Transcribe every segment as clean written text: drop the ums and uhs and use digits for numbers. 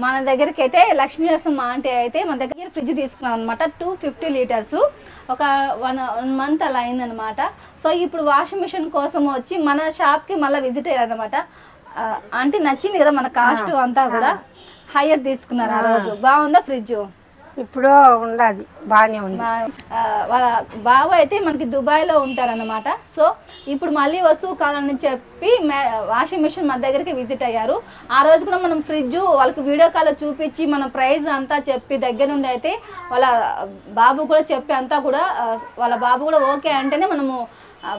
మన దగ్గరికి అయితే లక్ష్మీ నరసింహ ఆంటీ అయితే మన దగ్గర ఫ్రిడ్జ్ తీసుకున్నాం అనమాట 250 లీటర్స్ ఒక 1 మంత్ అలా అయిందనమాట. సో ఇప్పుడు వాషింగ్ మిషన్ కోసం వచ్చి మన షాప్కి మళ్ళీ విజిట్ అయ్యారు అనమాట. ఆంటీ నచ్చింది కదా మన కాస్ట్ అంతా కూడా హైయర్ తీసుకున్నారు ఆ రోజు. బాగుందా ఫ్రిడ్జ్? ఇప్పుడు ఉండదు బాగానే ఉంది. వాళ్ళ బావ అయితే మనకి దుబాయ్లో ఉంటారనమాట. సో ఇప్పుడు మళ్ళీ వస్తువు కావాలని చెప్పి వాషింగ్ మిషన్ మన దగ్గరికి విజిట్ అయ్యారు. ఆ రోజు కూడా మనం ఫ్రిడ్జ్ వాళ్ళకి వీడియో కాల్లో చూపించి మన ప్రైస్ అంతా చెప్పి దగ్గర నుండి అయితే వాళ్ళ బాబు కూడా చెప్పి అంతా కూడా వాళ్ళ బాబు కూడా ఓకే అంటేనే మనము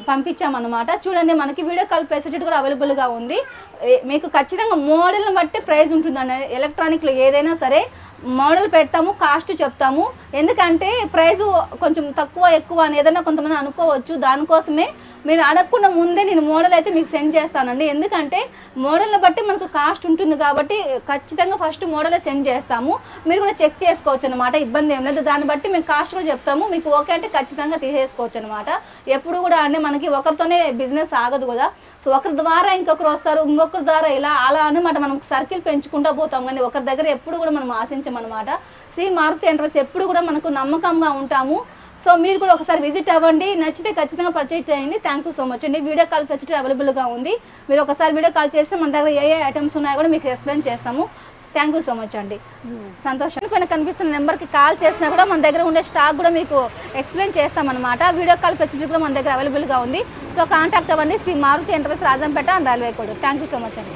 పంపించామన్నమాట. చూడండి మనకి వీడియో కాల్ ఫెసిలిటీ కూడా అవైలబుల్గా ఉంది. మీకు ఖచ్చితంగా మోడల్ని బట్టి ప్రైస్ ఉంటుందండి. ఎలక్ట్రానిక్లో ఏదైనా సరే మోడల్ పెడతాము, కాస్ట్ చెప్తాము. ఎందుకంటే ప్రైజు కొంచెం తక్కువ ఎక్కువ అని ఏదైనా కొంతమంది అనుకోవచ్చు. దానికోసమే మీరు అడగకుండా ముందే నేను మోడల్ అయితే మీకు సెండ్ చేస్తానండి. ఎందుకంటే మోడల్ని బట్టి మనకు కాస్ట్ ఉంటుంది కాబట్టి ఖచ్చితంగా ఫస్ట్ మోడలే సెండ్ చేస్తాము. మీరు కూడా చెక్ చేసుకోవచ్చు అనమాట, ఇబ్బంది ఏం లేదు. దాన్ని బట్టి మేము కాస్ట్ కూడా చెప్తాము. మీకు ఓకే అంటే ఖచ్చితంగా తీసేసుకోవచ్చు అనమాట. ఎప్పుడు కూడా అంటే మనకి ఒకరితోనే బిజినెస్ ఆగదు కదా. సో ఒకరి ద్వారా ఇంకొకరు వస్తారు, ఇంకొకరి ద్వారా ఇలా అలా అనమాట. మనం సర్కిల్ పెంచుకుంటూ పోతాం కానీ ఒకరి దగ్గర ఎప్పుడు కూడా మనం ఆశించమన్నమాట. శ్రీ మారుతి ఎంటర్ప్రైజెస్ ఎప్పుడు కూడా మనకు నమ్మకంగా ఉంటాము. సో మీరు కూడా ఒకసారి విజిట్ అవ్వండి, నచ్చితే ఖచ్చితంగా పర్చేజ్ చేయండి. థ్యాంక్ యూ సో మచ్ అండి. వీడియో కాల్ ఫెసిలిటీ అవైలబుల్గా ఉంది. మీరు ఒకసారి వీడియో కాల్ చేస్తే మన దగ్గర ఏ ఐటమ్స్ ఉన్నాయో కూడా మీకు ఎక్స్ప్లెయిన్ చేస్తాము. థ్యాంక్ యూ సో మచ్ అండి. సంతోషం. పైన కనిపిస్తున్న నెంబర్కి కాల్ చేసినా కూడా మన దగ్గర ఉండే స్టాక్ కూడా మీకు ఎక్స్ప్లెయిన్ చేస్తామన్నమాట. వీడియో కాల్ ఫెసిలిటీ కూడా మన దగ్గర అవైలబుల్గా ఉంది. సో కాంటాక్ట్ అవ్వండి. Shri Maruti enterprises Rajampet and railway కోడ్. థ్యాంక్ యూ సో మచ్ అండి.